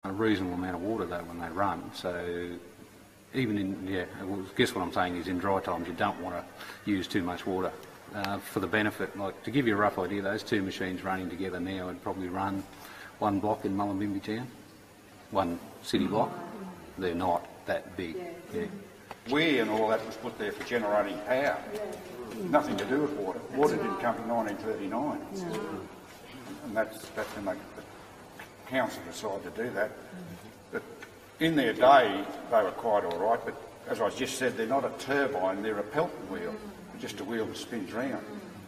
a reasonable amount of water though when they run. So even in, well, I guess what I'm saying is in dry times you don't want to use too much water for the benefit. Like, to give you a rough idea, those two machines running together now would probably run one block in Mullumbimby town, one city block. They're not that big. Yeah. We and all that was put there for generating power. Nothing to do with water. Water didn't come to 1939. And that's when the council decided to do that. But in their day, they were quite all right, but as I just said, they're not a turbine, they're a Pelton wheel, just a wheel that spins round.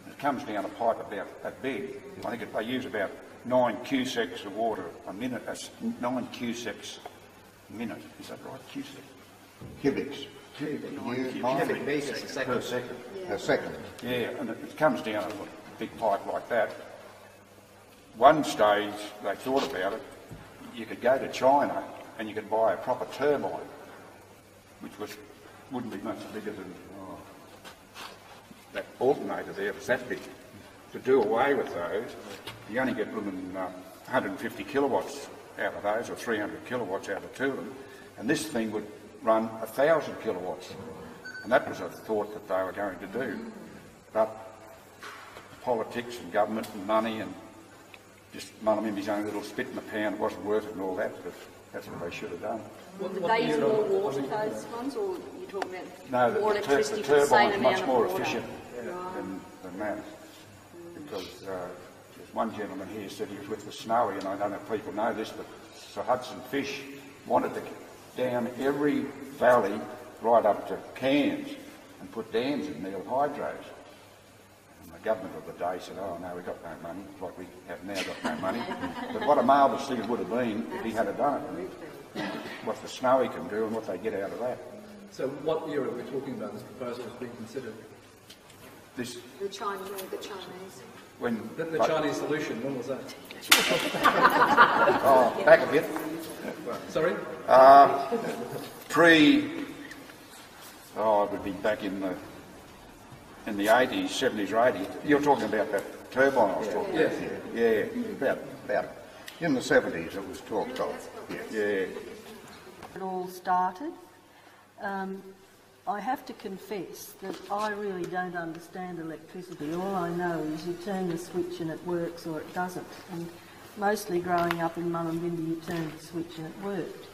It comes down a pipe about that big. I think they use about 9 cusecs of water a minute. That's 9 cusecs a minute. Is that right? Cubics. Cubic meters a second. Per second. A second. Yeah, and it comes down a big pipe like that. One stage, they thought about it, you could go to China and you could buy a proper turbine, which wouldn't be much bigger than that alternator there, was that big. To do away with those, you only get 150 kilowatts out of those, or 300 kilowatts out of two of them, and this thing would run 1,000 kilowatts. And that was a thought that they were going to do. But politics and government and money and just Mullumbimby's own little spit in the pan, it wasn't worth it and all that, but that's what they should have done. Did they use more water, those ones, or are you talking about no, more electricity for the turbine same is amount much of more water? efficient than that. Because there's one gentleman here said he was with the Snowy, and I don't know if people know this, but Sir Hudson Fish wanted to dam every valley right up to Cairns and put dams in there with hydros. And the government of the day said, oh no, we've got no money, like we have now got no money. But what a marvellous thing it would have been if he had done it. And what the Snowy can do and what they get out of that. So what era are we talking about this proposal is being considered? The Chinese. When The Chinese solution, when was that? Oh, back a bit. Sorry? It would be back in the 80s, 70s or 80s. You're talking about that turbine I was talking about? Yes. Yeah, about in the 70s it was talked of. Yeah. It all started. I have to confess that I really don't understand electricity. All I know is you turn the switch and it works or it doesn't. And mostly growing up in Mullumbimby, you turned the switch and it worked.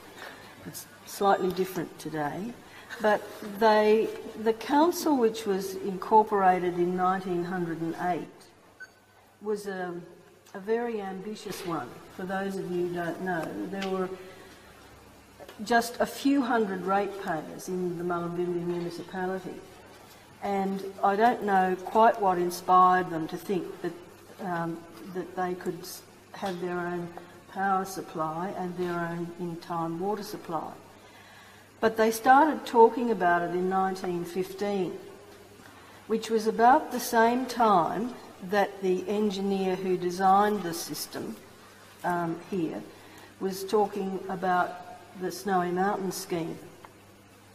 It's slightly different today. But the council, which was incorporated in 1908, was a very ambitious one. For those of you who don't know, there were just a few hundred ratepayers in the Mullumbimby municipality, and I don't know quite what inspired them to think that that they could have their own power supply and their own in-time water supply. But they started talking about it in 1915, which was about the same time that the engineer who designed the system here was talking about the Snowy Mountains scheme,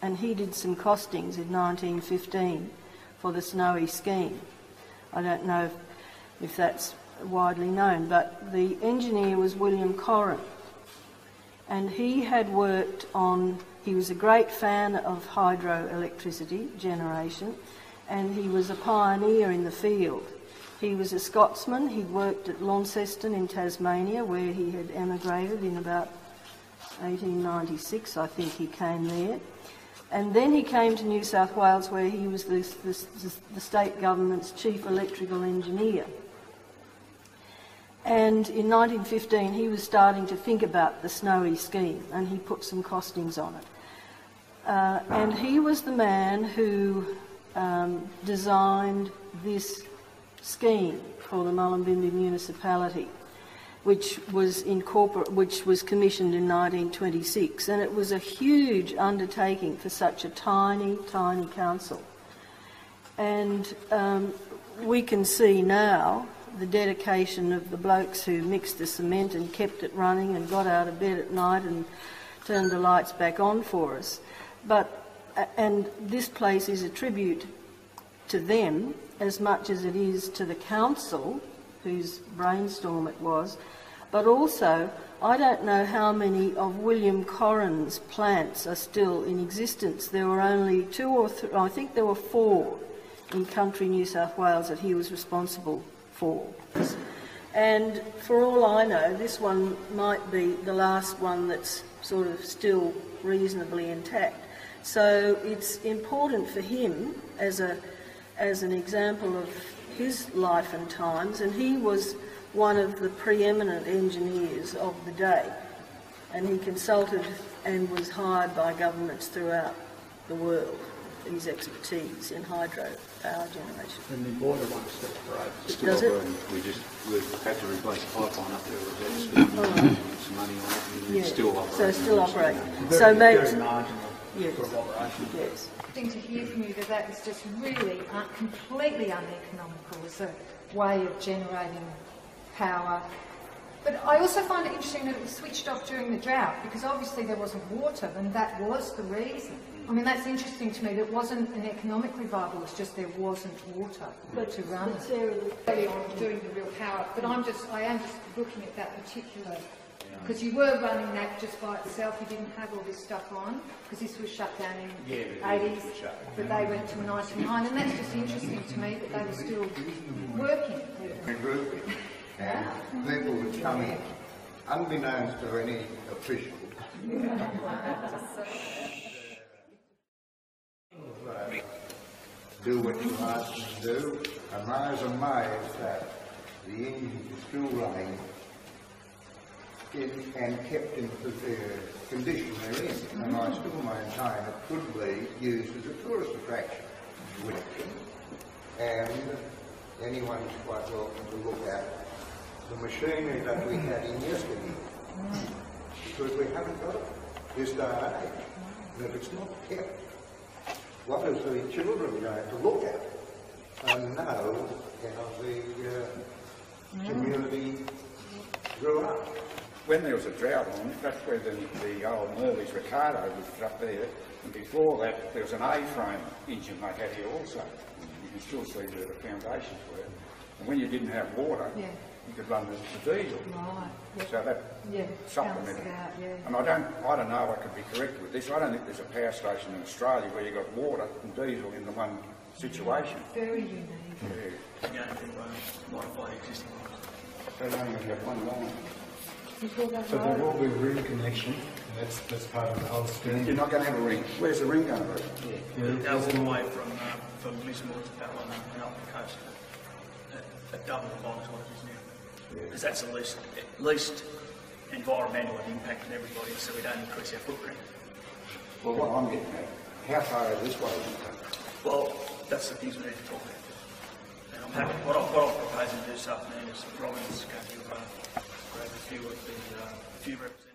and he did some costings in 1915 for the Snowy scheme. I don't know if that's widely known, but the engineer was William Corrin, and he had worked on, he was a great fan of hydroelectricity generation, and he was a pioneer in the field. He was a Scotsman. He'd worked at Launceston in Tasmania, where he had emigrated in about 1896, I think he came there. And then he came to New South Wales, where he was the state government's chief electrical engineer. And in 1915 he was starting to think about the Snowy scheme, and he put some costings on it. And he was the man who designed this scheme for the Mullumbimby municipality, which was commissioned in 1926, and it was a huge undertaking for such a tiny council. And we can see now the dedication of the blokes who mixed the cement and kept it running and got out of bed at night and turned the lights back on for us. And this place is a tribute to them as much as it is to the council, whose brainstorm it was, but also I don't know how many of William Corrin's plants are still in existence. There were only 2 or 3, I think there were 4 in country New South Wales that he was responsible for. And for all I know, this one might be the last one that's sort of still reasonably intact. So it's important for him as an example of his life and times, and he was one of the preeminent engineers of the day, and he consulted and was hired by governments throughout the world for his expertise in hydro power generation. And the boiler one's still operating. Still Does it? operating. We've had to replace the pipeline up there. We've spent some money on it, and it's still operating. So still operating. Very, So maybe, very marginal yes, sort of operation. yes. Thing to hear from you that was just really completely uneconomical as a way of generating power. But I also find it interesting that it was switched off during the drought, because obviously there wasn't water, and that was the reason. I mean, that's interesting to me. That wasn't an economically viable, it's just there wasn't water to run it. Doing the real power. But I am just looking at that particular, because you were running that just by itself, you didn't have all this stuff on, because this was shut down in the 80s, but they went to 99, and that's just interesting to me that they were still working. And people would come in, unbeknownst to any official. Do what you ask them to do, and I was amazed that the engine was still running and kept in the condition they're in, and I still maintain it could be used as a tourist attraction, and anyone's quite welcome to look at the machinery that we had in yesterday, because we haven't got it this day and age, and if it's not kept, what is the children going to look at and know how the community grew up? When there was a drought on, that's where the old Merleys Ricardo was up there, and before that there was an A-frame engine they had here also. You can still see where the foundations were. And when you didn't have water, you could run the diesel. Right. Yep. So that supplemented. And I don't know, I could be correct with this, I don't think there's a power station in Australia where you've got water and diesel in the one situation. Very unique. Yeah. Modify existing ones. They only have one line. So there will be ring connection, and that's part of the whole scheme. You're not going to have a ring. Where's the ring going to be? It goes all the way from Lismore to Ballina and up the coast at double the volume of what it is now. Because that's the least environmental impact on everybody, so we don't increase our footprint. Well, what I'm getting at, how far is this way? Well, that's the things we need to talk about. And I'm happy. What I'm proposing to do this afternoon is Robin's going to grab a few of the few representatives.